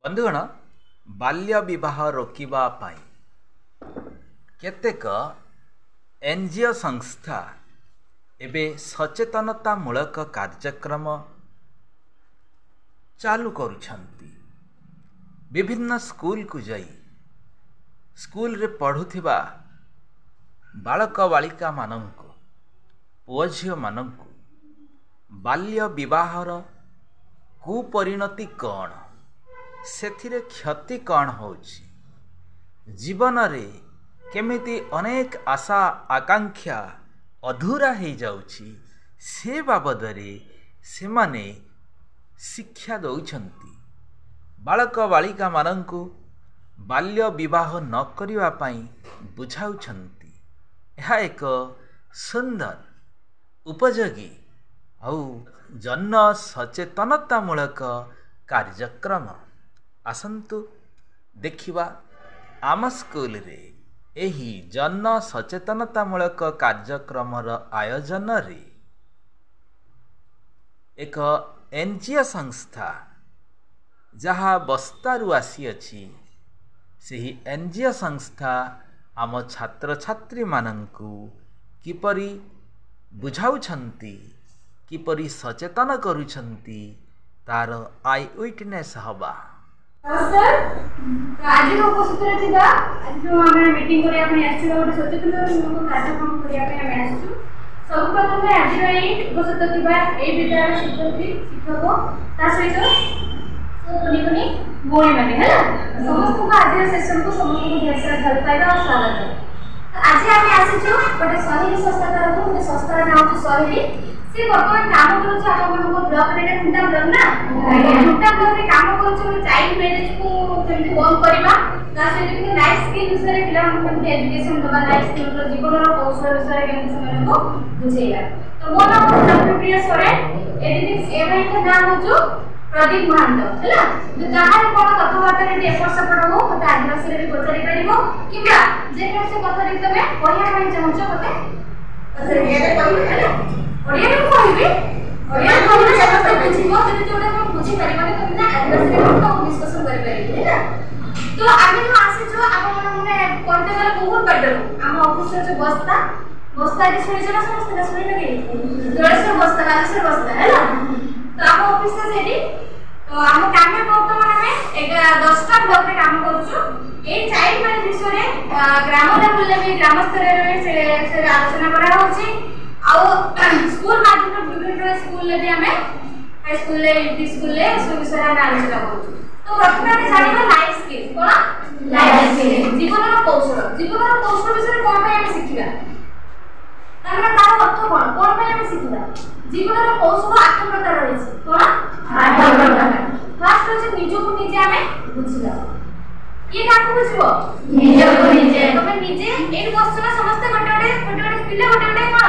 बंधुगण बाल्य विवाह रोकवा केतेक एनजीओ संस्था एबे सचेतनतामूलक कार्यक्रम चालू करुछंती। विभिन्न स्कूल को जाई स्कूल रे पढ़ुथिबा बालक बालिका मानंको पुओ झियो मानंको बाल्य विवाहर कुपरिणति कौन सेथिरे क्षति कौन होछि जीवन रे केमिति अनेक आशा आकांक्षा अधूरा हो जाउछि से बाबदरे से माने शिक्षा दौछंती। बालक बालिका मानंको बाल्य विवाह न करिवा पई बुझाउछंती। यह एक सुंदर उपयोगी और जन सचेतनतामूलक कार्यक्रम। आसंतु देखिबा आम स्कूल रे एही जन सचेतनतामूलक कार्यक्रमर आयोजन रे एक एनजीओ संस्था जहाँ बस्तारू आसी अछि सेही एनजीओ संस्था आम छात्र छात्री मानंकु किपरि बुझाउछंती किपरि सचेतन करुछंती तार आई विटनेस हवा। नमस्कार। आज उपस्थित रहिबा आज जो हम मीटिंग करिया ପାଇଁ ଆସିବା ଗୋଟେ ସଚେତନ କାର୍ଯ୍ୟକ୍ରମ करिया ପାଇଁ ଆମେ ଆସିଛୁ। सब प्रथम आज उपस्थित थिबा ए विद्यालय शिक्षक ता सहित कुनी कुनी बोई माने है समस्त को आज सेशन को समस्त को ढेर सारा भल पाइबा और स्वागत है। आज हम आसीछु गोटे सहिली संस्था तरफ गोटे संस्थार नाम छु सहिली से वर्तमान काम करू आपण को ब्लॉक रे खुंटा ब्लॉक ना खुंटा ब्लॉक रे काम करू चाइल्ड मैरिज को केमति बंद करबा ता सहित कि लाइफ स्किल विषय पिला को केमति एजुकेशन दबा लाइफ स्किल रो जीवन रो कौशल विषय केमति समय को बुझेला। तो मो नाम लक्ष्मीप्रिया सोरेन एडिटिंग एवं का नाम हो प्रदीप महांत हैला। तो जहां कोन कथावार्ता रे एफर्ट सपोर्ट हो मते आदिवासी रे भी पचारि परिबो किबा जे कोन से कथा रे तमे पढिया ପାଇଁ चाहछो मते पचारि एटा कहबो हैला। ओडिया रे कहबी ओडिया कहबे समस्त बुझिबो जदि जोडे को बुझि परिबाने तमे ना आदिवासी रे को डिस्कशन करि परिबे हैला। तो आमे जो आसे जो आपण माने करते गले बहुत बेटर हम ऑफिस रे बस्ता बस्ता रे सुनि जना समस्त ना सुनि लगे जळेश्वर बस्ता राजेश्वर बस्ता हैला। तो हम ऑफिस से सेडी तो हम काम में वर्तमान में एक 10टा ब्लॉक रे काम करछु। ए चाइल्ड मैरिज विषय रे ग्राम लेवल ले भी ग्राम स्तर रे से आलोचना करा होछि आ स्कूल माध्यम विभिन्न स्कूल ले भी हमें हाई स्कूल ले यूपी स्कूल ले सब विषय रे आलोचना करछु। तो प्रथम हम जानिबा लाइफ स्किल कोन लाइफ स्किल जीवन रो कौशल विषय कोन पे हम सिखिबा तार अर्थ कोन पे हम सिखिबा जीवन रो कौशल 8 प्रकार रहिछि कोन 8 प्रकार। फर्स्ट होछि निजो को निजे हमें बुझिबा ये काकू बुझिबो निजो को निजे तमे निजे एक बसना समस्त गोटे पिले गोटे कोन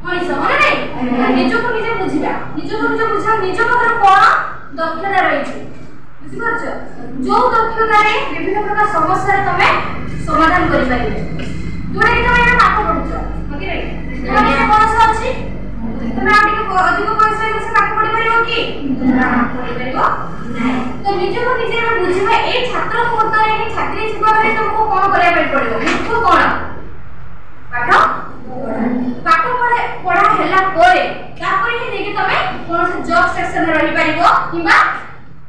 मनीष माने नै निजो को निजे बुझिबा निजो को निजे बुझा निजो पाखर कोन दक्षता रहिछि बुझि परछ जो दक्षता रे विभिन्न प्रकार समस्या तमे समाधान करि परिबे जोडे कि तमे पाठ पढुछ ओके रे तमे कोन अछि तमे आटिक अधिक पैसा से पाठ पढि परिबो कि ना पढि परिबो नै। तो निजे को निजे बुझिबा ए छात्र मुहूर्त रे छात्री जीवन रे तुमको कोन करिया पड़िबो मुख्य कोन पाठ पढ़ा हेला परे तापर ही देखि तमे कोन से जॉब सेक्शन रे रहि परिबो किबा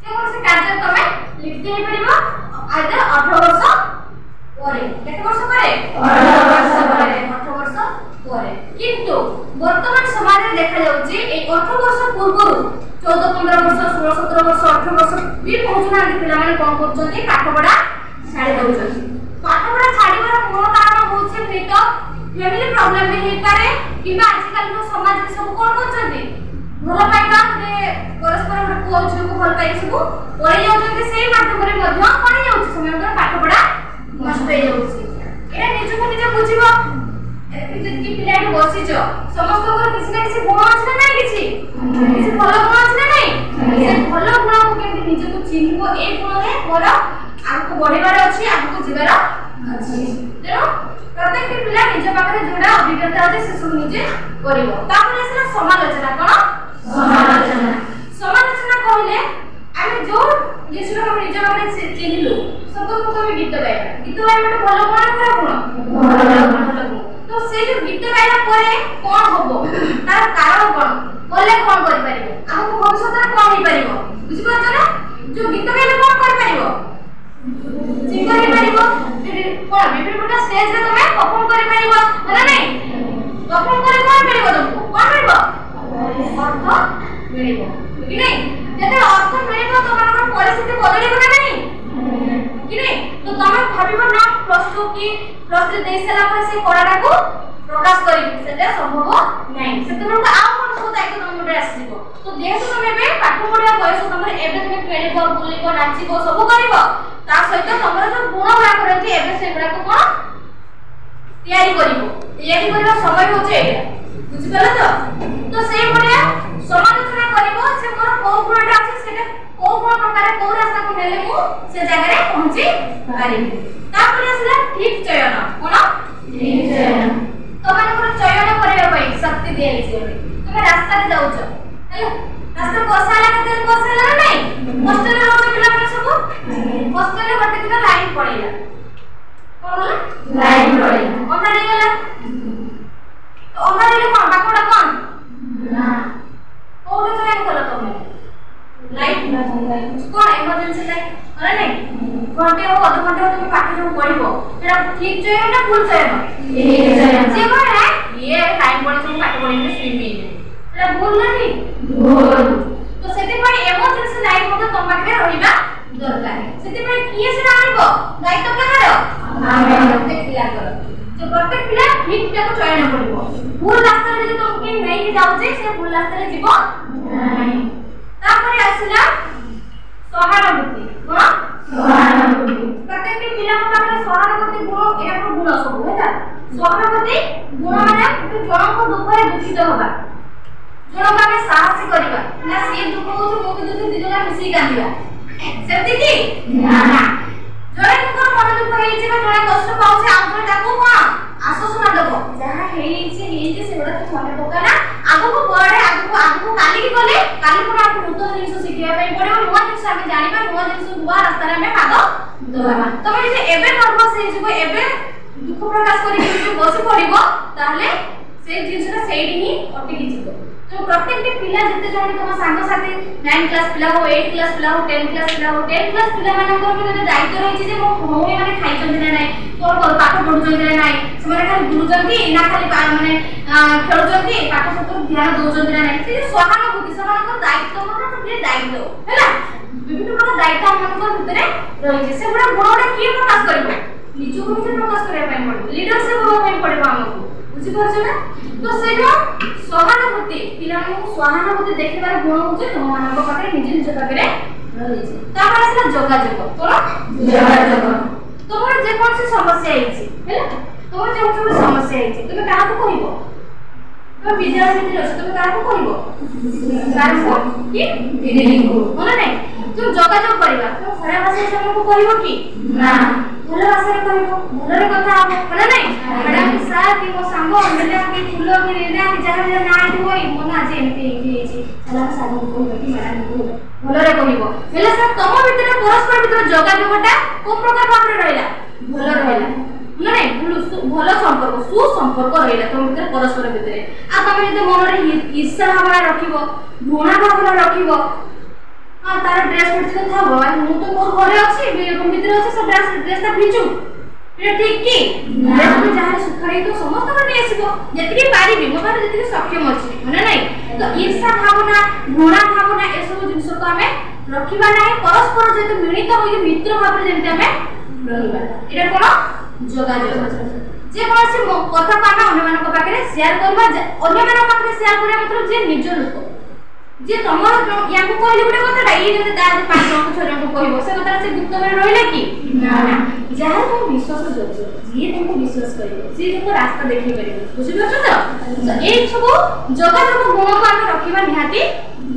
कोन से कार्य तमे लिखते ही परिबो आदर 18 वर्ष परे केते वर्ष परे 18 वर्ष परे किंतु वर्तमान समाज रे देखा जाउची ए 18 वर्ष पूर्व 14 15 वर्ष 16 17 वर्ष 18 वर्ष भी पहुंचना पिला माने कोन करछंती पाठ पढ़ा छाड़ी दउछंती। पाठ पढ़ा छाड़ीबार मूल कारण होछि नै तो फैमिली प्रॉब्लम भी हे पारे किबा आजकल को समाज रे सब कोन करछंती भल पाइबा जे परस्पर ଗୋଟେ पुओ झियो को भल पाइ सब पढि जाउछंती सेही माध्यम रे मध्य पढि जाउछ समय पर पाठ पढ़ा नष्ट हे जाउछ। एटा निज को निज बुझिबो कि पिलाटी बसिछ समस्त को किसी ना किसी गुण अछि ना नै किसी भल गुण अछि ना नै से भल गुण को केमि निज को चिन्हबो ए गुण रे मोर आगु बढ़िबार अछि आगु जीवार अछि। तेरो प्रत्येक पिला निज पाखरे जोडा अभिज्ञता अछि से सब निजे करिवो। तापर एसला समालोचना कोन समालोचना कहले ଆମେ ଯୋଉ ଜିନିଷଟା ଆମେ ନିଜ ଭାବରେ ଚିହ୍ନିଲୁ ସତ ଆମେ ଗୀତ ଗାଇବା ଭଲ ଗୁଣ ଖରାପ ଗୁଣ ତ ସେ ଯୋଉ ଗୀତ ଗାଇଲା ପରେ କଣ ହବ ତାର କାରଣ କଣ କଲେ କଣ କରିପାରିବ ଆମକୁ ଭବିଷ୍ୟତରେ କଣ ହେଇପାରିବ ବୁଝିପାରୁଛ ନା ଯୋଉ ଗୀତ ଗାଇଲେ କଣ କରିପାରିବ ସିଙ୍ଗର ହେଇପାରିବ କଣ ବିଭିନ୍ନ ପ୍ରକାର ଷ୍ଟେଜରେ ତମେ ପରଫର୍ମ କରିପାରିବ ନା ନାଇଁ ପରଫର୍ମ କରି କଣ ମିଳିବ ତମକୁ କଣ ମିଳିବ ଅର୍ଥ ମିଳିବ କି ନାଇଁ ଯେତେ ଅର୍ଥ ମିଳିବ ତମର ପରିସ୍ଥିତି ବଦଳିବ ନା ନାଇଁ କି ନାଇଁ ତ ତମେ ଭାବିବ ନା +2 କି +3 ଦେଇ ସାରିଲା ପରେ ସେ କଳାଟାକୁ ପ୍ରକାଶ କରିବି ସେଟା ସମ୍ଭବ ନାହିଁ ସେତେବେଳକୁ ଆଉ କଣ ସବୁ ଦାୟିତ୍ୱ ତମ ମୁଣ୍ଡରେ ଆସିଯିବ ତ ଯେହେତୁ ତମେ ଏବେ ପାଠ ପଢିବା ବୟସ ତମର ଏବେ ତମେ ଖେଳିବ ବୁଲିବ ନାଚିବ ସବୁ କରିବ ତା ସହିତ ତମର ଯୋଉ ଗୁଣ ଗୁଡାକ ରହିଛି ଏବେ ସେଗୁଡାକ କଣ ତିଆରି କରିବା ସମୟ ହଉଛି ଏଇଟା ବୁଝିପାରିଲ ତ ସେଇ ଭଳିଆ ସମାଲୋଚନା କରିବ ସେ ମୋର କୋଉ ଗୁଣଟା ଅଛି ସେଟା କୋଉ ଗୁଣ ପ୍ରକାର କୋଉ ରାସ୍ତାକୁ ନେଲେ ମୁଁ ସେ ଜାଗାରେ ପହଞ୍ଚି ପାରିବି ତାପରେ ଆସିଲା ଠିକ ଚୟନ କଣ ଠିକ ଚୟନ ତମମାନଙ୍କର ଚୟନ କରିବା ପାଇଁ ଶକ୍ତି ଦିଆଯାଇଛି ତମେ ରାସ୍ତାରେ ଯାଉଛ ହେଲା ରାସ୍ତା ବର୍ଷା ହେଲା କେତେ ବର୍ଷା ହେଲା ନା ନାଇଁ ହଷ୍ଟେଲରେ ରହୁଛ ପିଲାମାନେ ସବୁ ହଷ୍ଟେଲରେ ଗୋଟେ ଦିନ ଲାଇନ ପଳେଇଲା କଣ ହେଲା ଲାଇନ ପଳେଇଲା ଅନ୍ଧାର ହେଇଗଲା ତ ଅନ୍ଧାର ହେଲେ କଣ ବାକଡା କଣ ନା କୋଉଠି ଚୟନ କଲ ତମେ ଲାଇଟ କଣ ଏମର୍ଜେନ୍ସି ଲାଇଟ ନା ନାଇଁ ଘଣ୍ଟେ ଓ ଅଧଘଣ୍ଟେ ତମେ ପାଠ ଯୋଉ ପଢିବ ସେଟା ଠିକ ଚୟନ ନା ଭୁଲ ଚୟନ ଠିକ ଚୟନ ସେ କଣ ଇଏ ଟାଇମ ପଡିଛି ମୁଁ ପାଠ ପଢିବି ସ୍વિମିଂ ସେଟା ଭୁଲ ନା ଠିକ ଭୁଲ ତ ସେଥିପାଇଁ ଏମର୍ଜେନ୍ସି ଲାଇଟ ମଧ୍ୟ ତମ ପାଖରେ ରହିବା ଦରକାର ସେଥିପାଇଁ କିଏ ସେଟା ଆଣିବ ଦାୟିତ୍ୱ କାହାର ଆମେ ପ୍ରତ୍ୟେକ ପିଲାଙ୍କର ଯେ ପ୍ରତ୍ୟେକ ପିଲା ଠିକଟାକୁ ଚୟନ କରିବ ଭୁଲ ରାସ୍ତାରେ ଯଦି ତମକୁ ନେଇକି ଯାଉଛି ସେ ଭୁଲ ରାସ୍ତାରେ ଯିବ ନାହିଁ ତାପରେ ଆସିଲା ସହାନୁଭୂତି କଣ ସହାନୁଭୂତି ପ୍ରତ୍ୟେକ ପିଲାଙ୍କ ପାଖରେ ସହାନୁଭୂତି ଗୁଣ ଏଟା ଗୁଣ ସବୁ ହେଲା ସହାନୁଭୂତି ଗୁଣ ମାନେ ଜଣଙ୍କ ଦୁଃଖରେ ଦୁଃଖିତ ହେବା ଜଣକୁ ଆମେ ସାହସ କରିବା ନା ସିଏ ଦୁଃଖ ହଉଛି ମୁଁ ବି ଦୁଃଖ ଦି ଜଣ ମିଶିକି କାନ୍ଦିବା ସେତିକି ନା ଜଣଙ୍କର ମନ ଦୁଃଖ ହେଇଛି ବା ଜଣେ କଷ୍ଟ ପାଉଛି ଆଉ ଜଣେ ତାକୁ କଣ ଆଶ୍ୱାସନା ଦେବ ଯାହା ହେଇଛି ସେଗୁଡା ତୁ ମନେ ପକାନା ଆଗକୁ ବଢେ ଆଗକୁ କାଲିକି ଗଲେ କାଲି ପୁଣି ଆମକୁ ନୂତନ ଜିନିଷ ଶିଖିବା ପାଇଁ ପଡିବ ନୂଆ ଜିନିଷ ଆମେ ଜାଣିବା ନୂଆ ଜିନିଷ ନୂଆ ରାସ୍ତାରେ ଆମେ ପାଦ ଦେବା ତମେ ଯଦି ଏବେ ନର୍ଭସ ହେଇଯିବ ଏବେ ଦୁଃଖ ପ୍ରକାଶ କରିକି ବସି ପଡିବ ତାହେଲେ ସେଇ ଜିନିଷଟା ସେଇଠି ହିଁ ଅଟକି ଯିବ तो प्रत्येक पिला जते जण तम संग साथी 9 क्लास पिला हो 8 क्लास पिला हो 10 क्लास पिला हो 10 क्लास पिला मानकर भी दायित्व रही जे मो भौणी माने खाइ चंदी ना नाही कोन कोन पाठ पढु चंदी ना नाही से माने खाली गुरु चंदी ना खाली माने खेलु चंदी पाठ सतो ध्यान दउ चंदी ना नाही से सहानुभूति सहानुभूति दायित्व मतलब दायित्व हैला विभिन्न प्रकार दायित्व हमनकर भितरे रही से बड़ा गुणटा की प्रकाश करबो निजो को प्रकाश करबा ପାଇଁ पड़ो लीडरशिप होबा ପାଇଁ पड़ो हमको बुझी परछ ना तो सेनो सहानुभूति पिलाମାନଙ୍କୁ सहानुभूति देखिबार गुण होचे तमମାନଙ୍କ पाखे निज निज पाखे रहिছে तापर आसला जोगाजोग कोन जोगाजोग तमर जे कोन से समस्या आइछि हैला तमर जे कोन समस्या आइछि तमे काहाको कहिबो तमे विद्यालय में रहछ तमे काहाको कहिबो काहाको कि दिदीको होला नै तुम जोगाजोग करबा तो खराब भाषा से हमको कहिबो कि ना भलो भाषा रे कहिबो भलो कथा हबो होला नै मैडम सार कि मो संग मिले कि फुलो कि लेना कि जहां जहां ना आइ होई मन आज एमती हेछि चला सार को कि मैडम को भलो रे कहिबो हेले सर तम भितर परस्पर भितर जोगाजोगटा को प्रकार भाबरे रहला भलो रहला ना नै भलो संपर्क सुसंपर्क रहला तम भितर परस्पर भितर आ तमे जदि मन रे ईर्ष्या भावना रखिबो घृणा भावना रखिबो हां तार ड्रेस उठते था भगवान मु तो मोर घरे अछि रूम भीतर अछि सब ड्रेस ता भिजू ये ठीक की ड्रेस में जहां सुखाई तो समस्त बने आसीबो जति पारिबी मो पारे जति सक्षम अछि माने नै तो ईर्ष्या भावना घृणा भावना ए सब जिंस को हमें रखिबा नै परस्पर जति मिलित होई मित्र भाव जेंति हमें रहिबा एटा कोन जोगाजोग जे कोनसी कथा को हमें अन्य मानक पाखरे शेयर करबा अन्य मानक पाखरे शेयर करिया मतलब जे निज लोक जे तमर याको कहली गुटे कथाटा ई जे ता 5 जण 6 जण को कहबो से कथा से गुप्त में रहले कि ना जहां तुम विश्वास करो जे तुमको विश्वास करियो जे तुमको रास्ता देखि परियो बुझि परछ तो ए सब जोगाजोग गुण को हम रखिबा निहाती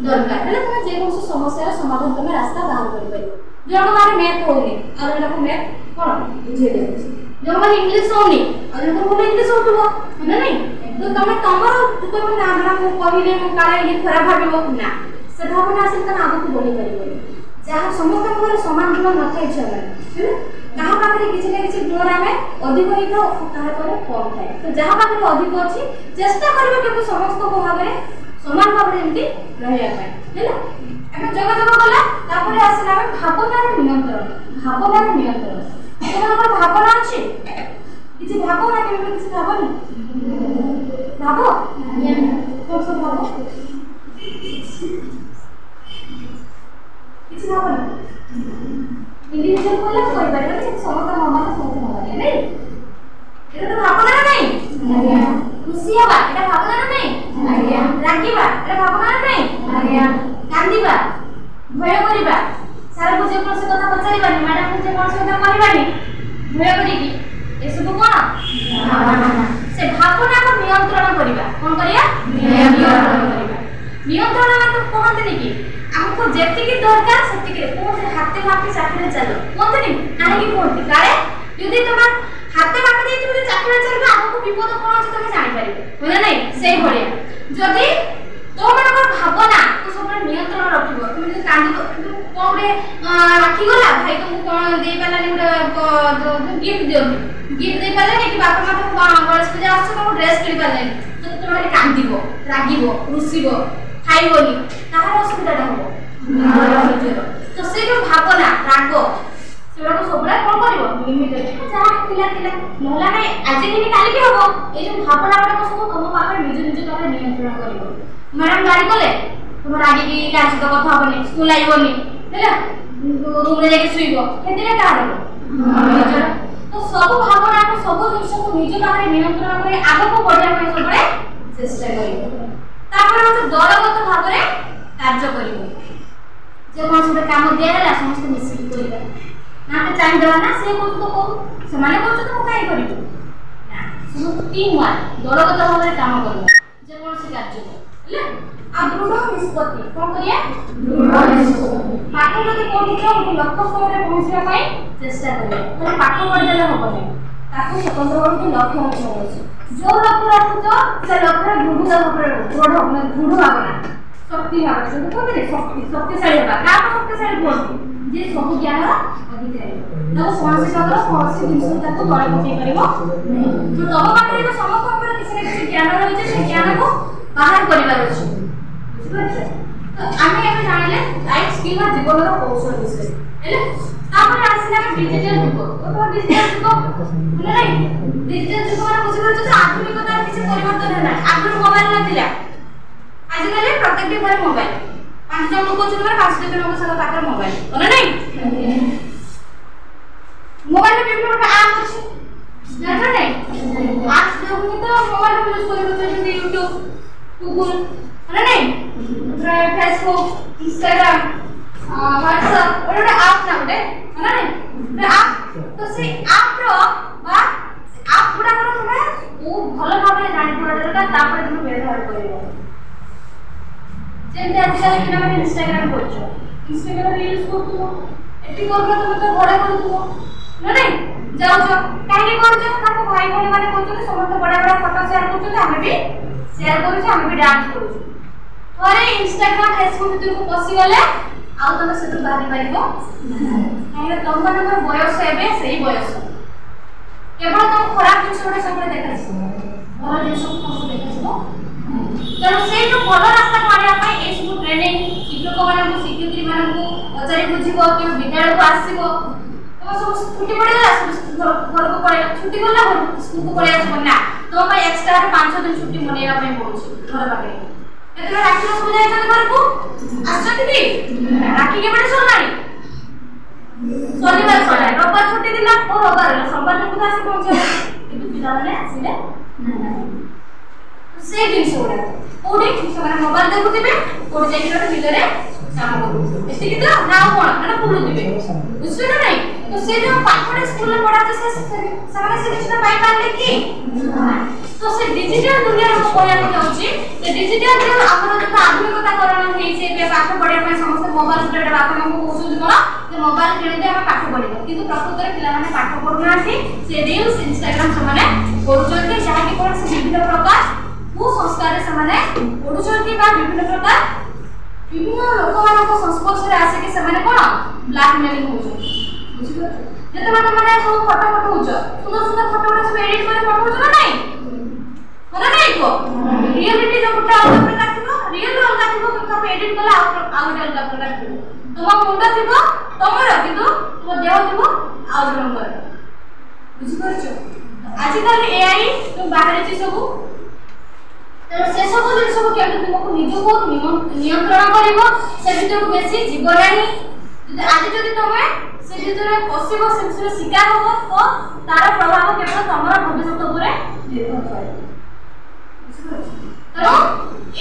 दरकार हेले तुम जे कोन समस्या समाधान तुम रास्ता बाहर करि परियो जो माने मैथ होनी और लोग मैथ कोन बुझे दे जो माने इंग्लिश होनी और लोग बोले इंग्लिश होतबो ना नहीं तो तमे तमर तुम ना हमरा को कहिले मो काले ये खराब भाबो ना से भावना से तन आगु को बोली परिबो जहाँ समस्त मन सामान गुण न था छुआ मैंने कहा पाखे किसी ना किसी गुण आम अधिक ही था कहा कम थाए तो जहाँ पाखे अधिक अच्छी चेष्टा करेंगे कि समस्त भाव में समान भाव में जमी रहा जोगाजोग कला आसला भावनार नियंत्रण भावनार नियंत्रण भावना अच्छी किसी भावना किसी भावनी भाव कौन सब भाव किसी भावनी इंडिविजुअल को लग कोई बात नहीं समस्त भावना समस्त भावना नहीं ये तो भावना नहीं खुशी हवा এটা ভাবনা নাই আজ্ঞা রাগিবা এটা ভাবনা নাই আজ্ঞা কান্দিবা ভয় করিবা সারা বুঝে কোন কথা পচারিবানি ম্যাডাম বুঝে কোন কথা করিবানি ভয় করিকি এসব কোন ভাবনা সে ভাবনাকে নিয়ন্ত্রণ করিবা কোন করিয়া নিয়ন্ত্রণ করিবা নিয়ন্ত্রণ মানে কোনতে নাকি আমকো যেতিকি দরকার সেতিকি কোন হাতে মাপি চাকরি চালো কোনতে নি আরেকি কোনতে কারে যদি তোমার হাতে মাপি দিয়ে তুমি চাকরি চালবে আমকো বিপদ কোন আছে তুমি জানি পারিবে বুঝা নাই সেই ভলিয়া যদি তোমার ভাবনা তো সবরে নিয়ন্ত্রণ রাখিব তুমি যদি কান্দিব কোনরে রাখি গলা ভাই তুমি কোন দেই পালানি গুড গিফট দিও গিফট দেই পালানি কি বাপা মা তো গণেশ পূজা আসছে কোন ড্রেস কিনি পালানি তো তুমি কান্দিব রাগিব রুসিব খাইবনি তাহার অসুবিধাটা হবো তো সেই যে ভাবনা রাগ সেগুলো সবরে কোন করিব লিমিটেড যাহা কিলা কিলা নহলা নাই আজি কিনি কালি কি হবো এই যে ভাবনা গুলো সব তোম পাখে নিজ নিজ কথা নিয়ন্ত্রণ করিব ম্যাডাম গাড়ি কলে তোমার আগে কি কাজ তো কথা হবনি স্কুল আইবনি হেলা রুমে যাই শুইব কেতিলে কার তো সব ভাবনা সব জিনিস को নিজ পাখে নিয়ন্ত্রণ করে আগକୁ বঢ়িয়া ପାଇଁ সবরে চেষ্টা করিব তারপরে হচ্ছে দলগত ভাবে কার্য করিব যে কোন কাম দিয়া ହେଲା ସମସ୍ତେ ମିଶିକି କରିବା না তো চাই দেওয়া না সে কোন তো কোন সমানে করছ তো কাই করিব না শুধু টিম ওয়ার্ক দলগত ভাবে কাম করব যে কোনসি কার্য ହେଲା আর দৃঢ় নিষ্পত্তি কোন করিয়া দৃঢ় নিষ্পত্তি পাঠ যদি পড়িছ গোটে লক্ষ্য স্তরে পৌঁছিবা পাই চেষ্টা করিবা তাহলে পাঠ পড়িলে হবে না তাকে স্বতন্ত্র করে লক্ষ্য রাখতে হবে जो लक्ष्य रखुछ से लक्ष्य दृढ़ भाव दृढ़ भावना शक्ति भावना जो कहते शक्ति शक्तिशाली होगा का शक्तिशाली बोलती जे सब ज्ञान अधिकारी तो कौन से जिनस तक तले पकई पारिबो तो तब पाखे तो समस्त ऊपर किसी न किसी ज्ञान रही से ज्ञान को बाहर करिबार अछि बुझिपाछे तो आमे एबे जानिले लाइफ स्किल बा जीवनर कौशल विषय हेले तापर आसिला डिजिटल जुग तो डिजिटल जुग नहीं डिजिटल जुग माने बुझिपाछे तो आधुनिकतार किसी परिवर्तन है ना आगु मोबाइल नथिला आजिकल प्रत्येक घर मोबाइल 5 जन लोक छन 5 जन लोक सब पाकर मोबाइल ओना नहीं मोबाइल में বিভিন্ন প্রকার অ্যাপ আছে জানো নাই আজ দেখুন তো মোবাইল ইউজ করিব তো ইউটিউব গুগল ওনা নাই ফেসবুক ইনস্টাগ্রাম WhatsApp ওটা অ্যাপ না ওটা ওনা নাই অ্যাপ তো সেই অ্যাপ র বা অ্যাপ গুড়া করে তুমি ও ভালো ভাবে জানি পড়া দরকার তারপরে তুমি ব্যবহার করিব যেমন আজকাল কিনা মানে ইনস্টাগ্রাম করছো ইনস্টাগ্রাম রিলস করছো এটি করলে তুমি তো ঘরে করছো না নাই যাওছো কাহিনী করছো তাকে ভাই ভଉଣୀ মানে করছো সমস্ত বড় বড় ফটো শেয়ার করছো আমি भी শেয়ার করছো আমি भी ডান্স করছো থরে ইনস্টাগ্রাম ফেসবুক ভিতরକୁ পসি গলে ଆଉ ତମେ ସେଠୁ ବାହାରି ପାରିବ କାହିଁକି ତମମାନଙ୍କର ବୟସ ଏବେ ସେଇ ବୟସ କେବଳ ତମ ଖରାପ ଜିନିଷ ଗୁଡ଼ା ସବୁବେଳେ ଦେଖାଯିବ ଭଲ ଜିନିଷକୁ କଣ ଦେଖାଯିବ ତେଣୁ ସେଇ ଯୋଉ ଭଲ ରାସ୍ତାକୁ ଆଣିବା ପାଇଁ ଏଇ ସବୁ ଟ୍ରେନିଂ ଶିକ୍ଷକମାନଙ୍କୁ ଶିକ୍ଷୟିତ୍ରୀମାନଙ୍କୁ ପଚାରି ବୁଝିବ କେଉଁ ବିଦ୍ୟାଳୟକୁ ଆସିବ ତମ ସବୁ ଛୁଟି ପଡ଼ିଗଲା ଘରକୁ ପଳେଇଲା ଛୁଟି ଗଲା ସ୍କୁଲକୁ ପଳେଇ ଆସିବ ନା ତମ ପାଇଁ ଏକ୍ସଟ୍ରା 5 ଦିନ ଛୁଟି ମନେଇବା ପାଇଁ ପଡୁଛି ଘର ପାଖରେ ଏଥର ରାକ୍ଷୀ ସ୍କୁଲ ଯାଇଛନ୍ତି ଘରକୁ ଆସିଛନ୍ତି କି ରାକ୍ଷୀ କେବେ ସରିଲାଣି ଶନିବାର ସରିଲା ରବିବାର ଛୁଟି ଦିନ ଓ ରବିବାର ସୋମବାର ଦିନକୁ ଆସି ପହଞ୍ଚିବ କିନ୍ତୁ ପିଲାମାନେ ଆସିଲେ ସେ ଜିନିଷ ଗୁଡ଼ା କୋଉଠି ସେମାନେ ମୋବାଇଲ ଦେଖୁଥିବେ କୋଉଠି ଯାଇକି ଗୋଟେ ବିଲରେ କାମ କରୁଥିବେ ଏତିକି ତ ନା ଆଉ କ'ଣ ମାନେ ବୁଲୁଥିବେ ବୁଝିଲେ ନା ନାହିଁ ତ ସେ ଯୋଉ ପାଠରେ ସ୍କୁଲରେ ପଢ଼ାନ୍ତି ସେମାନେ ସେ ଜିନିଷଟା ପାଇପାରିଲେ କି ତ ସେ ଡିଜିଟାଲ ଦୁନିଆରେ ମୁଁ କହିବାକୁ ଚାହୁଁଛି ଯେ ଡିଜିଟାଲ ଯୋଉ ଆମର ଯୋଉ ଆଧୁନିକତାକରଣ ହେଇଛି ଏବେ ପାଠ ପଢ଼ିବା ପାଇଁ ସମସ୍ତେ ମୋବାଇଲ ଉପରେ ବାପା ମାଆଙ୍କୁ କହୁଛନ୍ତି କ'ଣ ଯେ ମୋବାଇଲ କିଣିଲେ ଆମେ ପାଠ ପଢ଼ିବ କିନ୍ତୁ ପ୍ରକୃତରେ ପିଲାମାନେ ପାଠ ପଢ଼ୁନାହାନ୍ତି ସେ ରିଲ୍ସ ଇନଷ୍ଟାଗ୍ରାମ ସେମାନେ କରୁଛନ୍ତି ଯାହାକି କ'ଣ ସେ ବିଭିନ୍ନ ପ୍ରକାର कुसंस्कार से माने पढुचंती बा विभिन्न प्रकार विभिन्न लोक संस्पर्श में आसिक से ब्लैकमेलिंग हो जिते मैंने सब फोटो पठाऊच सुंदर सुंदर फोटो सब एडिट कर पठाऊच ना नहीं मना नहीं को रियलिटी जो गुटा अलग प्रकार थिबो रियल अलग थिबो सब एडिट कला आ गोटे अलग प्रकार थिबो तुम मुंड थिबो तमर किंतु तुम देह थिबो आ रंगर बुझि परछो आजकल एआई तो बाहर छि सब तो से सब दिन सब केमते तुमको निजको नियंत्रण करिवो से भीतर को बेसी जीव नाही आज जदि तुमे से भीतर पसिबो से शिकार हो तो तार प्रभाव केवल तमर भविष्य ऊपर निर्भर करे तो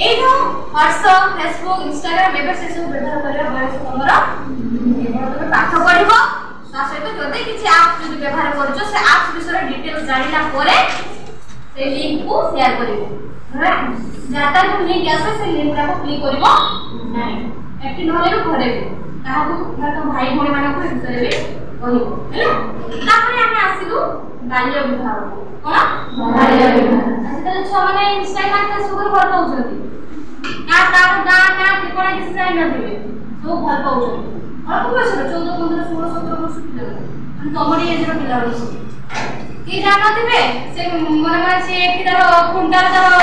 ए जो WhatsApp Facebook Instagram एबे से सब व्यवहार करबा बयस तमर केवल तुमे पाठ पढिबो ता सहित जदि किछि ऐप जदि व्यवहार करछो से ऐप विषय डिटेल्स जानिला परे से लिंक को शेयर करिवो जाता जो लिंक आसे से लिंक को क्लिक करिवो नाही एटी नहले भी घरे काहू तो भाई भणी माने को विषय भी कहिवो हेला तापरे हम आसिलु बाल्य विवाह कोन बाल्य विवाह आजकल छ माने इंस्टाग्राम फेसबुक पर पाउछंती ना तार गां ना ठिकाना किसी जाय न दिबे सब भल पाउछंती अल्प बयस 14 15 16 17 वर्ष पिला अनि तमरी एज रो पिला रस की जानो दिबे से मन मन से एठिदार खुंटार तर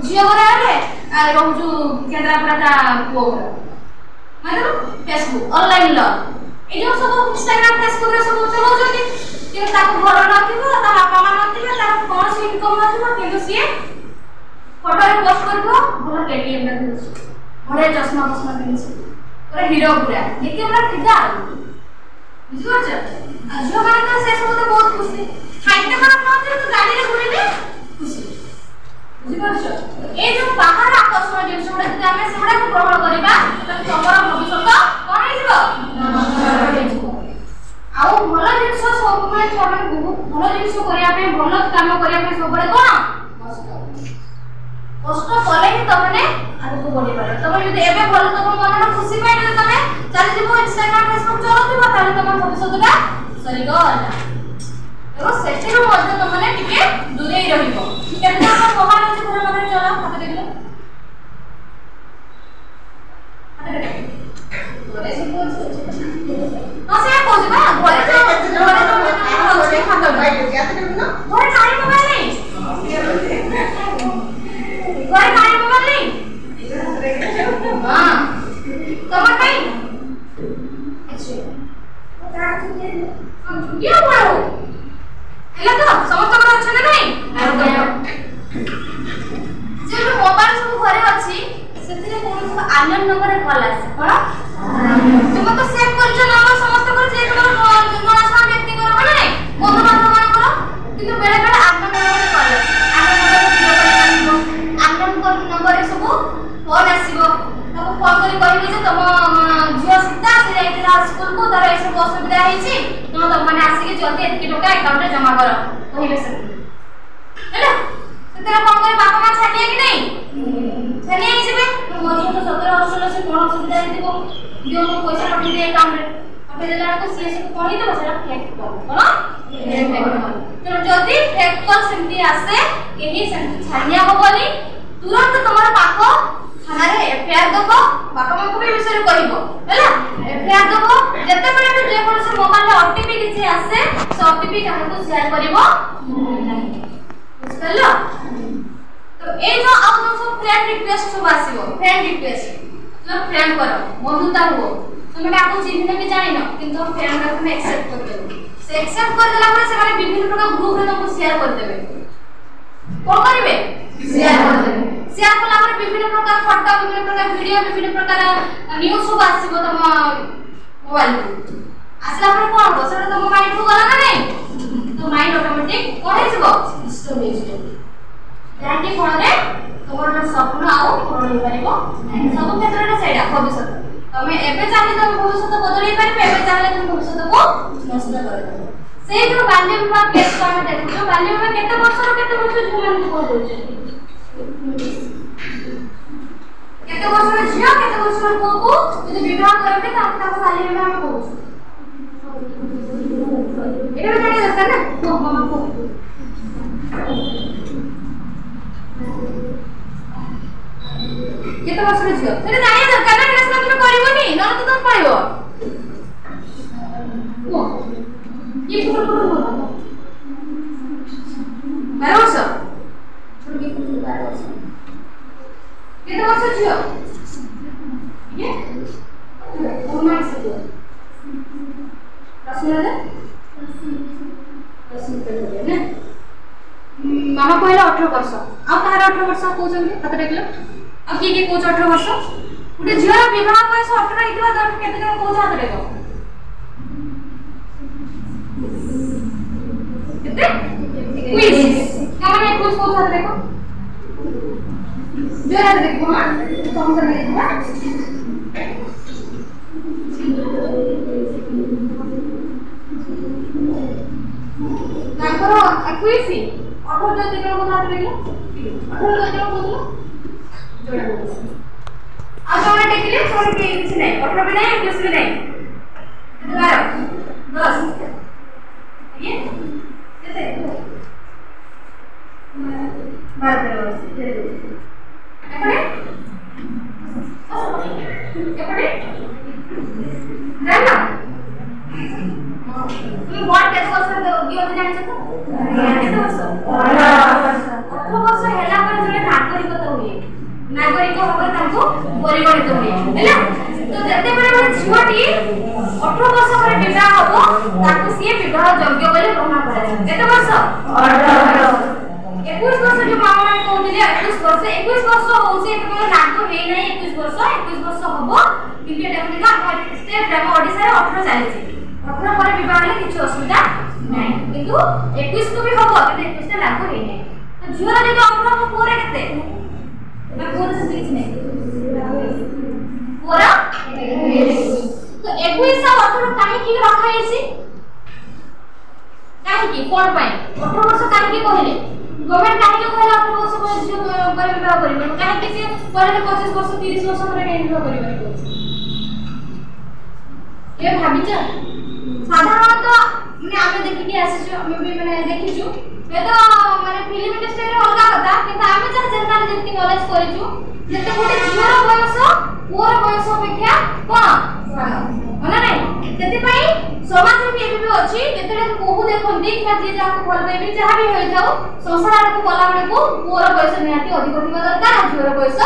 जियो गराले आ रहजु केंद्रापड़ा ता पुओ माने फेसबुक ऑनलाइन ल ए जो सब इंस्टाग्राम फेसबुक रे सब चलो जति कि ताको घर नथिबो ता बापा मा नथिबे ता कोन से इनकम नथिबो किंतु सिए फोटो रे पोस्ट करबो भलो केटीएम रे दिस बड़े चश्मा चश्मा पिनछि पूरा हीरो पूरा एके बड़ा फिदा बुझियो छ आ जो माने तो से सब तो बहुत खुशी खाइते मन नथिबे तो गाड़ी रे घुरिबे खुशी बुझियो छ ए जो बाहर आकर्षण जे सुडा जे हमें सुडा को ग्रहण करिबा त तमर भविष्य कोन हिजबो नमस्कार हिजबो आउ भल जिंस सब में छामे बहुत भल जिंस करिया पे भल काम करिया पे सब बड़े कोन कष्ट कले ही तमने आगु बढ़ी पारे तम यदि एबे भल तम मन खुशी पाइ न तमे चली जीवो इंस्टाग्राम फेसबुक चलतिबो ताले तम भविष्यटा सरी गला एरो सेटिरो मध्य तमने टिके दूरे रहिबो केतना हम मोबाइल अछि घर मने चला खाते देखले घरे से ना से कोज बा घरे तो से खाता भाई जाते न घरे खाली मोबाइल नहीं घरे खाली मोबाइल नहीं हां तमर नहीं अच्छा ये बोलो एला तो समस्त को अच्छा नहीं जे मोबाइल सब घरे अछि सेतिरे कोन सब आनंद नंबर कॉल आसे कोन तुम तो सेव कर जो नंबर समस्त कर जे तुम जणा सा व्यक्ति करो माने बंधु बांधव मान करो किंतु बेले बेले आनंद नंबर कॉल आनंद नंबर रे सब फोन आसीबो तब फोन करी कहबे जे तुम जियो सीता से जाइतिला स्कूल को तार ऐसे असुविधा हेछि तो तुम माने आसी के जल्दी एतकी टका अकाउंट रे जमा करो कहबे से हेला तेरा फोन करे बापा मा छानिया कि नहीं छानिया हिसबे मोर तो 17 वर्ष से कोन असुविधा हेतिबो जो मो पैसा पठि दे अकाउंट रे पठि देला को सीएस को कोनी देबो सेला फेक कोन तो जदी फेक कॉल सेमती आसे केही सेमती छानिया होबनी तुरंत तमर पाको थाना रे एफआईआर दबो बापा मा को भी विषय कहबो हैला एफआईआर दबो जते बेले भी जे कोन से मोबाइल रे ओटीपी किछि आसे से ओटीपी काहे को शेयर करबो नहीं बुझलो तो ए जो आ सब फ्रेंड रिक्वेस्ट सब आसीबो फ्रेंड रिक्वेस्ट तो फ्रेंड करो बंधुता हो तुम आपको चिन्ह भी जानि न किंतु फ्रेंड को एक्सेप्ट कर देबो से एक्सेप्ट कर देला पर से माने विभिन्न प्रकार ग्रुप रे तुमको शेयर कर देबे कोन करिवे शेयर कर देबे शेयर कला पर विभिन्न प्रकार फोटो विभिन्न प्रकार वीडियो विभिन्न प्रकार न्यूज़ सब आसीबो तम मोबाइल आसला पर कोन हो सेटा तम माइंड को गला ना नहीं तो माइंड ऑटोमेटिक कोन हिजबो सिस्टम हिजबो जाके कोन रे तमर स्वप्न आउ पूर्ण हो परिबो सब क्षेत्र रे सेडा भविष्य तमे एबे चाहे तम भविष्य बदलै परिबे एबे चाहे तम भविष्य को नष्ट कर देबो से जो बाल्य विवाह केस को हम देखो बाल्य विवाह केते वर्ष झुमान को दोचे केते वर्ष झियो केते वर्ष को यदि विवाह करबे त आपका बाल्य विवाह में कहू एबे जानि दरकार ना तो मामा को केते वर्ष झियो सेटा जानि दरकार ना ये फुट फुट बोल 12 वर्ष छोड़ के 12 वर्ष केते वर्ष छियो ये ओमा से प्रश्न है प्रश्न तो है ना मामा कहले 18 वर्ष आ तार 18 वर्ष कहउछन हाथ देखलो अब की कहउछ 18 वर्ष गुटे झियर विवाह बयस 18 हेतबा तर केते जण कहउछ हाथ देखो केते 21 कामने 21 कहउछ हाथ देखो जोर हाथ देखो हां कम कर देखो तांकर 21 18 जति को हाथ देखो 18 जति को बोलो जोड़ा बोलो अब हमने देखिले छोड़ के कुछ नहीं 18 भी नहीं 21 भी नहीं 12 10 ये कितने 12 वर्ष एपड़े एपड़े जानो तुम व्हाट केते वर्ष दियो जानि छ तो केते वर्ष 18 वर्ष ହେଲା ପରେ ଜଣେ ନାଗରିକତା ହୁଏ नागरिक होकर ताको परिगणित होई हैला तो जते बेले माने छुआटी 18 वर्ष पर विवाह हबो ताको सिए विवाह योग्य बोले ग्रहण करा केते वर्ष 18 21 वर्ष जो मामा माने कहउतिले 21 वर्ष होउसे एते लागू हेई नै 21 वर्ष हबो किंतु एटा बोलिला स्टेट ग्राम ओडिसा रे 18 चालिछि 18 पर विवाह ले किछ असुविधा नै किंतु 21 को भी हबो किंतु 21 ता लागू हेई नै तो झुरा जे 18 को पूरे केते मैं पूरा से कुछ नहीं पूरा तो 21 और 18 काहे की रखा हैसी काहे की कोन पाए 18 वर्ष काहे की कहले गवर्नमेंट काहे की कहले 18 वर्ष पर जो पर विवाह करिबो काहे की से परे 25 वर्ष 30 वर्ष पर काहे विवाह करिबो ये भाबिछ साधारणतः माने आमे देखि के आसीछु आमे भी माने देखिछु ए तो माने फिल्म इंडस्ट्री रे अलगा कथा किंतु आमे जन जनरल जेति नॉलेज करिछु जेते गोटे झियर बयस पुअर बयस अपेक्षा कोन माने नै जेति पई समाज रे भी भी अछि जेते बहु देखंती कि जे जाको भल देबी जहा भी होई जाऊ संसार को कला बळे को पुअर बयस निहाती अधिक थिबा दरकार झियर बयस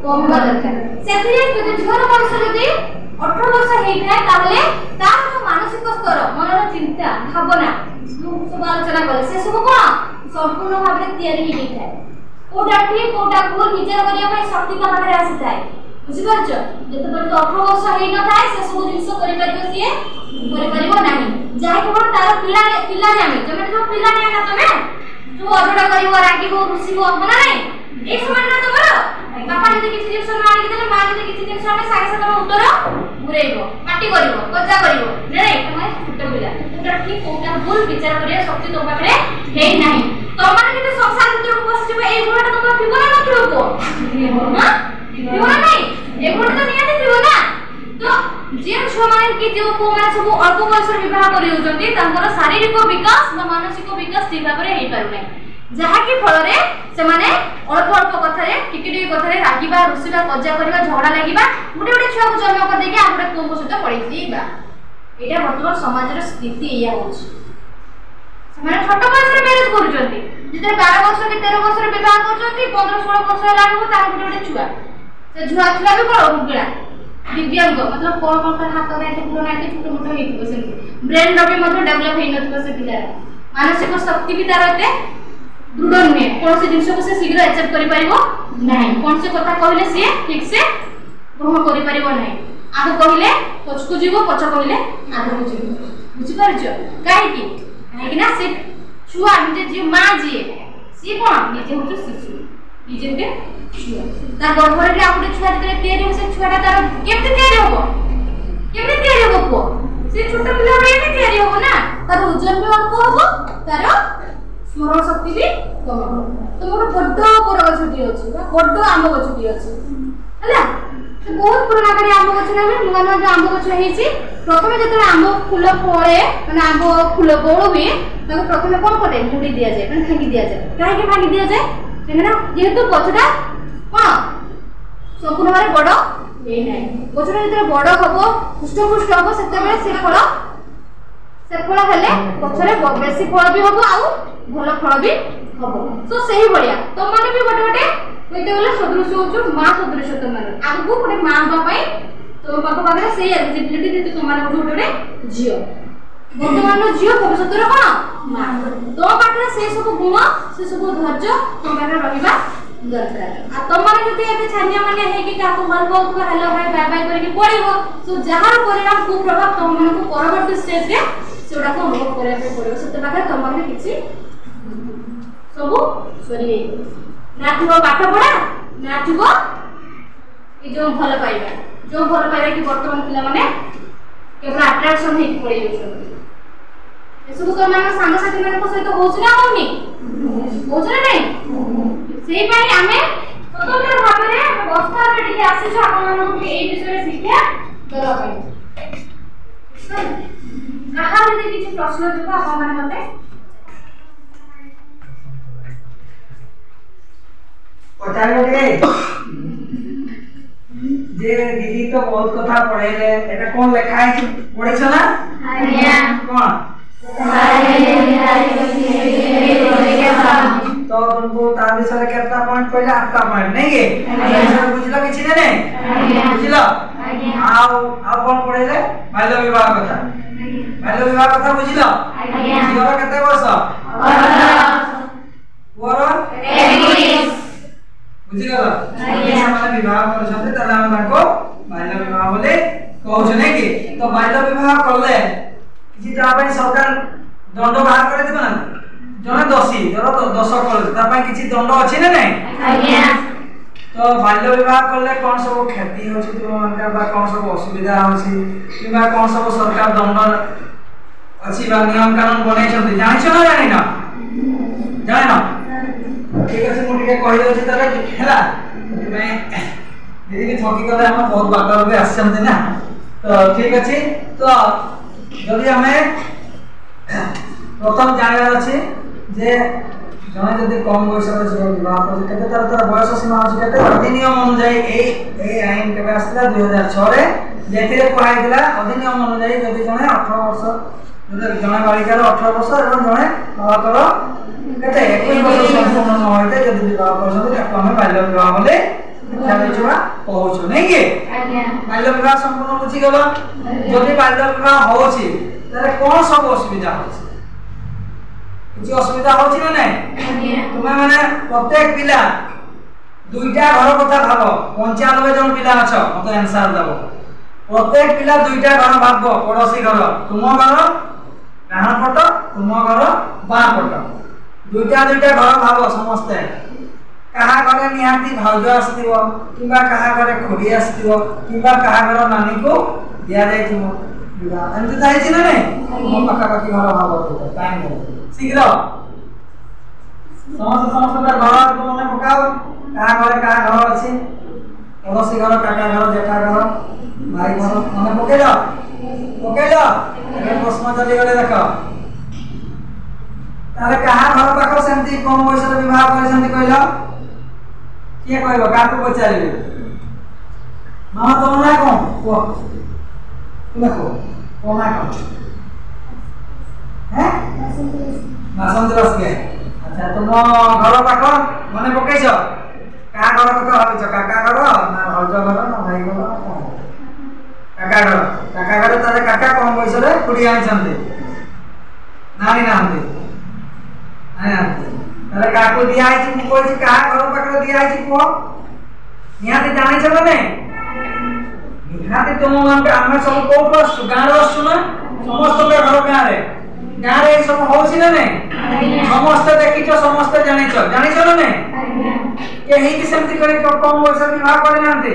कम होबा दरकार सेथिरे जदि झियर बयस जदि 18 वर्ष हेई थाए ताहले तार जो मानसिक स्तर मनर चिंता भावना जो सब आलोचना करे से सब कोन संपूर्ण भाबरे तयारी हेई थाए कोडा ठीक कोडा भूल विचार करिया पई शक्ति का भाबरे आसी थाए बुझि परछ जते पर 18 वर्ष हेई न थाए से सब जिंस करि परिबो सिए करि परिबो नाही जाहे केवल तार पिला जामे जमे जो पिला नै ना तमे जो अजडा करिवो रागिबो रुसिबो मना नै ए समय ना तमरो बापा जदि किछि जिंस मारि देले मा जदि किछि जिंस आने सागे सागे उत्तर पुरेइबो पाटी करिवो कज्जा करिवो नै तमे छुट पिला कोडा ठीक कोडा भूल विचार करिया शक्ति तो भाबरे हेई नाही तमाने जदि संसार भितर बसिबो ए गुणटा तमर थिबो ना नथिबो को हां थिबो ना नै ए गुणटा तो नियाते थिबो ना तो जे छुआ माने कि जो को माने सब अल्प बयस विवाह करि होजंती तांकर शारीरिक विकास व मानसिक विकास ठीक भाबरे हेई पारु नै जहा कि फल रे से माने अल्प अल्प कथा रे टिके कथा रे रागिबा रुसिबा कज्जा करबा झगड़ा लागिबा गुटे गुटे छुआ को जन्म कर देके आपुडे को सहित पड़ी जीबा एटा वर्तमान समाज रे स्थिति या होछ माने छोट बयस रे मैरिज करूचंती जिते 12 वर्ष के 13 वर्ष रे विवाह करूचंती 15 16 वर्ष लागु ता गुटे गुटे छुआ से छुआ छुआ भी करो हुगला दिव्यांग मतलब कोन कोन हाथ रे टुकड़ो नाके छोटो मोटो हेतिबो से ब्रेन रो भी मतलब डेवलप हेइ नथिबो से पिला मानसिक शक्ति भी तार होते दृढ़ नुहे कौन से जिनस को से शीघ्र एक्सेप्ट करि परिबो नाही कौन से कथा कहले से ठीक से ग्रहण करि परिबो नाही आगो कहले पछकु जीवो पछ कहले आगो जीवो बुझि परछ काहे कि ना से छुआ निजे जी मां जी सी कोन निजे होत शिशु निजे के छुआ ता गर्भ रे आउटे छुआ जते तयारी हो से छुआटा तार केमते तयारी होबो को से छोटा पिला रे ने तयारी होबो ना तार ओजन भी अल्प होबो तार स्मरण शक्ति भी कम हो तो मोर बड्ड पर गछटी अछि बड्ड आंब गछटी अछि हला तो बहुत पुराना गाड़ी आंब गछ ना नुवा नुवा जो आंब गछ हेछि प्रथमे जते आंब फूल फळे माने आंब फूल बड़ हुए ताको प्रथमे कोन करे मुडी दिया जाय माने भांगी दिया जाय काहे के भांगी दिया जाय केना जेहेतु गछटा कोन संपूर्ण भारे बड़ हे नै गछटा जते बड़ हबो पुष्ट हबो सेते बेले से फल से फल हेले गछरे बेसी फल भी हबो आउ भलो फल भी हबो। सो सही बढिया तो माने भी गोटे गोटे कइते गले सदृश होछु मां सदृश तो माने आगु गोटे मां बा पई तो पाख पाखरे सेही एलिजिबिलिटी देते तो माने गोटे गोटे झियो वर्तमान झियो भविष्यतर कोन मां तो पाखरे से सब गुण से सब धैर्य तो पाखरे रहिबा दरकार। आ तो माने जति एते छानिया माने हे कि काको मन को हेलो हाय बाय बाय करके पड़िबो सो जहार परिणाम को प्रभाव तुम मन को परवर्ती स्टेज रे सेडा को अनुभव करे पे पड़िबो सते पाखरे तुम मन किछि सब सरी ना थिबो पाठ पढा ना थिबो ए जो भल पाइबा कि वर्तमान पिला माने केवल अट्रैक्शन हे पड़े जाउछन एसबु तो माने सांग साथी माने को सहित होछ ना होनी होछ ना नहीं सेही पई आमे स्वतंत्र भाबरे अवस्था रे टिके आसी छ आपन मानक के एई विषय शिक्षा दला पई कहा रे किछि प्रश्न जको आपन माने मते पचारो के जे दीदी तो बहुत कथा पढ़ेले एटा कोन लिखा है पढ़े छ ना हां कोन तो तुमको ता विषय केतना पॉइंट कहला 8टा पॉइंट नहीं के विषय बुझलो किछि ने बुझलो आओ आप कोन पढ़ेले बाल्य विवाह कथा बुझलो जीवन केते वर्ष और 21 बुझिगला माने विवाह करछते तला हम ताको बाल्य विवाह बोले कहउछ नै कि तो बाल्य विवाह करले किछि ता पय सरकार दंड बाहर करे दिबा ना जने दोषी जरो तो दोष करले ता पय किछि दंड अछि ना नै आज्ञा तो बाल्य विवाह करले कोन सब क्षति होछि तो मनका बा कोन सब असुविधा होछि किबा कोन सब सरकार दंड अछि बा नियम कानून बनै छथि जानि छ ना जानि ना जानि ना ठीक है मु टिके कहि दउछि तले हैला मैं दीदी के थकी गले हम बहुत बाकर भी आछन ना तो ठीक अछि तो जदि हमें प्रथम जानिबार अछि जे जने जदि कम बयस रे जीवन विवाह कर केते तर बयस सीमा अछि केते अधिनियम अनुसार ए आईन केबे आस्ता 2006 रे जेतिरे कोहाय दिला अधिनियम अनुसार जदि जने 18 वर्ष जदि जने बालिकार 18 वर्ष एवं जने बालकर केते 21 वर्ष संपूर्ण न होइते जदि विवाह करछन ताको हम बाल्य विवाह बोले चालेछुआ कहउछु नै के आज्ञा बाल्य विवाह संपूर्ण बुझी गेलो जदि बाल्य विवाह होछि ताले कोन सब असुविधा होछि किछि असुविधा होछि ना नै तुमे माने प्रत्येक पिला दुईटा घर कथा भाबो 95 जन पिला अछ मते आंसर दबो प्रत्येक पिला दुईटा घर भाबो पड़ोसी घर तुम घर डाहाण पट तुम घर बाँ पट दुईटा घर भाबो समस्ते कहा घरे निहाती भाउज आस्तिबो किबा कहा घरे खोडी आस्तिबो किबा कहा घर नानी को दिया जायथिबो विवाह अंत जाय छी ना नै हम पक्का पक्की घर भाबो टाइम दे शीघ्र समस्त घर को मने पकाओ कहा घर अछि पड़ोसी घर काका घर जेठा घर भाई घर मने पकेलो ए प्रश्न चली गले देखो ताले कहा घर पाखो सेंती कम बयस रे विवाह करे सेंती कहलो के कहबो काकू पचारिबे मामा तो ना कोन को देखो कोना कोन हैं नासंद्रस के अच्छा तुम घर पाखो मने पकेइछो का घर कथा भाबिछो काका घर ना भाउज घर ना भाई घर काका घर ताले काका कम बयस रे खुडी आइछन्ते नानी नांते ताले काकू दिया आइछि मु कहछि का घर पाखरे दिया आइछि को निहाती जानि छ ने निहाती तुम मन के हम सब को प्रश्न गाँव रसु ना समस्त के घर गाँव रे सब होछि ना ने समस्त देखिछो समस्त जानिछो ना ने के हेति सेमति करे कम बयस विवाह करे नांते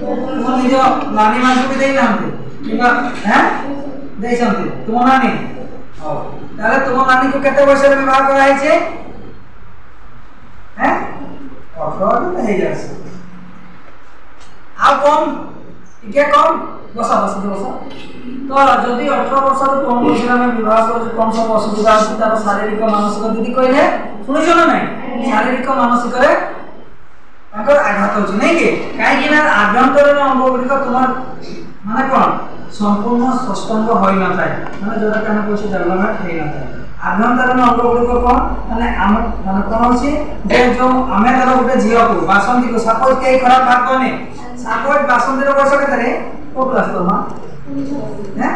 तुम निज नानी मानू भी देई नांते किबा हैं देई छन्ते तुम नानी ओ ताले तुम नानी को केते बयस रे विवाह कराई छे हैं 18 तो हे जास आ कम टिके कम बसा तो जदि 18 वर्ष रो कम बयस रे विवाह कर कम सब असुविधा अछि तार शारीरिक मानसिक दीदी कहले सुनिछो ना नै शारीरिक मानसिक रे ताकर आघात होछि नै के काहे कि ना आभ्यंतरीण अंग गुडी तुम माने कौन संपूर्ण षष्ठांग होई न थाए माने जोटा के हम कोसे डेवलपमेंट हेई न थाए आभ्यंतरण अंग गुडी को माने हम माने कोन होची जे जो आमे धर गुटे झियो को बासंती को सपोज के खराब भाग कोने सपोज बासंती रो बयस केते रे को क्लास तो मा हैं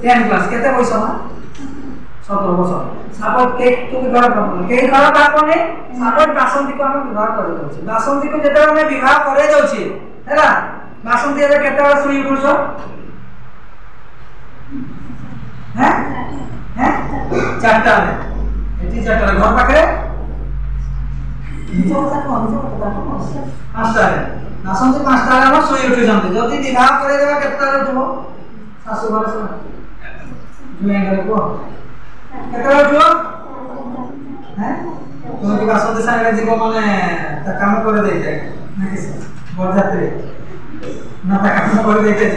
10 क्लास केते बयस मा 17 वर्ष सपोज के तू घर प्रॉब्लम के खराब भाग कोने सपोज बासंती को हम विवाह करे दउची बासंती को जेते हम विवाह करे दउची हैला बासंती रे केते बड़ सुई उठुछ हैं हैं चारटा रे एटी चारटा रे घर पाखरे निजो কথা पांचटा रे बासंती पांचटा रे हम सुई उठि जंती जदी विवाह करे देबा केते रे उठबो सासु घर से जुए घर को केते रे उठबो हैं तुम की बासंती संगे जीव माने त काम करे देई जाय ना किस बरजात्रे ना ता काम करे देई जाय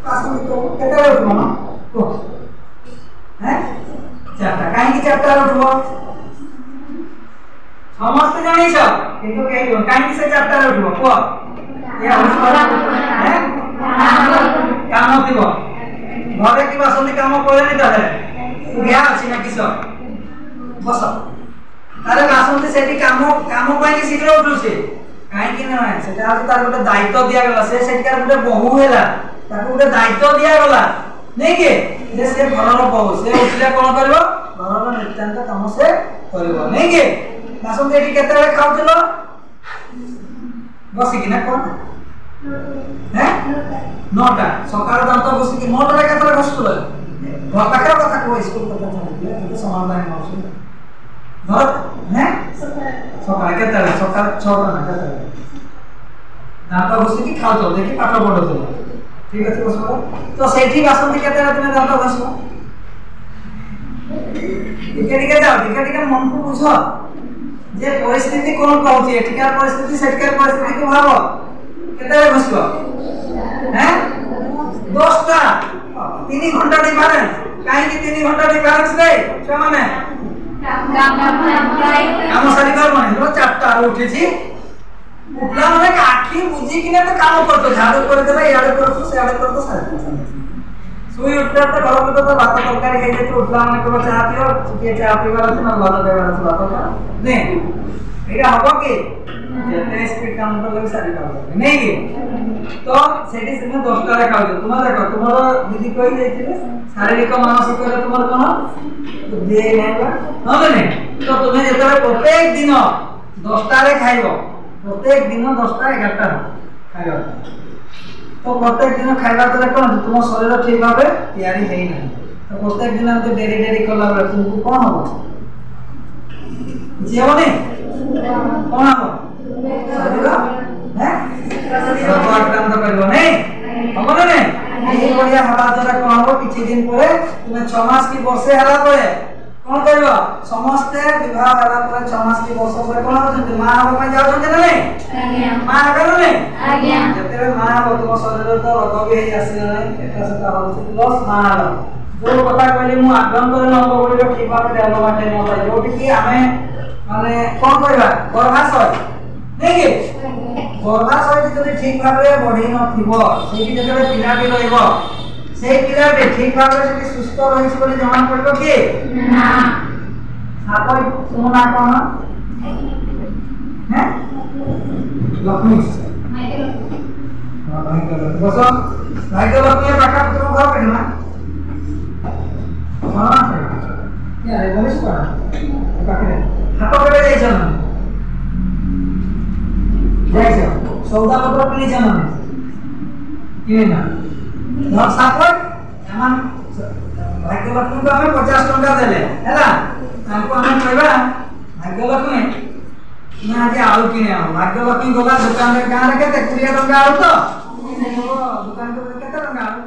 बासंती को केते रे उठबो ना को हैं चारटा काहे की चारटा रे उठबो समस्त जानि छ किंतु केही कोन काहे की से चारटा रे उठबो को या उठबो हैं काम दिबो घरे की बासंती काम करे नि ताले गया अछि ना किस बस तारे बासंती सेठी काम पाई की शीघ्र उठुछे काहे की न सेटा आज तार गोटे दायित्व दिया गला से सेठकार गोटे बहु हेला ताको गोटे दायित्व दिया गला नै के जे से घरर बहु से उठले कोन करबो घरर नित्यांत काम से करबो नै के बासंती एठी केते बेले खाउतलो बसी कि ना कोन हैं 9टा सकाळ दांत बसी कि 9टा रे केते घसतलो घर पाखर कथा को स्कूल कथा चले तो समाधान माउसी घर हैं सकाळ केते बेले सकाळ 6टा ना केते दांत बसी कि खाउतो देखि पाठ पढतो ठीक আছে বসো তো সেইটি বাসন্তি কেতে তুমি দাঁত ঘষো দিকে যাও দিকে মনকু বুঝো যে পরিস্থিতি কোন কହୁଛି এটিকার পরিস্থিতি সেটিকার পরিস্থিতি কো ভাবো কেতে ঘষো হ্যাঁ 10টা 3 ঘন্টা ডিফারেন্স কাই কি 3 ঘন্টা ডিফারেন্স রে মানে কাম সারিবার মানে 4টা আর উঠেছি उठला মানে আখি বুঝি কিনা তো কাম করতে ঝাড়ু করে দেবে ইয়াড়ে করতে সেয়াড়ে করতে সারা সুই উঠতে তো ঘর মধ্যে তো ভাত তরকারি খেয়ে যেতে উঠলা মানে কোনো চা পিও যে চা পিবার আছে না ভালো দেবার আছে ভাত না নে এটা হবে কি যেতে স্পিড কাম করলে সারি পাবে নেই কি তো সেটি তুমি 10টা রে খাও তোমার দেখো তোমার দিদি কই যাইছিলে শারীরিক মানসিক রে তোমার কোন দিয়ে নেবা হবে না তো তুমি যেতে প্রত্যেক দিন 10টা রে খাইবো प्रत्येक दिन 10टा 11टा खाइबा तो प्रत्येक दिन खाइबा तो कोन तुम शरीर ठीक भाबे तैयारी हेई नहीं तो प्रत्येक दिन हम डेरी करला बेले तुमको कोन हो जीवने कोन हो शरीर हैं सब काम तो करबो नहीं हम ने এই बढ़िया हवा द्वारा कोन हो किछि दिन परे तुम 6 मास की वर्षे हला परे कोन करबो समस्त विवाह हला पर 6 मास की वर्ष पर कोन हो मां हो पे जाउ छते नहीं आज्ञा मां हेबे नहीं आज्ञा जते मां हो तुम शरीर तो रोग भी हे आसी नहीं एटा सता हो प्लस मां हो जो कथा कहली मु आभ्यंतरण अंग गुडी रो ठीक भाबे डेवलपमेंट न होता जोटी कि आमे माने कोन कहबा गर्भाशय नहीं कि गर्भाशय जदि ठीक भाबे बढ़ी न थिबो सेठी जते पिलाटी रहइबो সেই পিলারে ঠিকভাবে যদি সুস্থ রহিছে বলে জমা পড়বে কি না আপন সোনা কোন হ্যাঁ লক্ষ্মী বস ভাগ্য লক্ষ্মী পাকা তুমি ভাব কেন না হ্যাঁ কি আরে বলিস না পাকে হাত করে যাইছ না যাইছ সৌদা পত্র কিনে জানো না কিনে না ধর সাপোজ এমন ভাগ্যলক্ষ্মী को हमें 50 टका देले हैला हमको हमें कहबा भाग्यलक्ष्मी ना जे आलू किने आ भाग्यलक्ष्मी गोला दुकान रे गां रे केते 20 टका आलू तो दुकान को केते टका आलू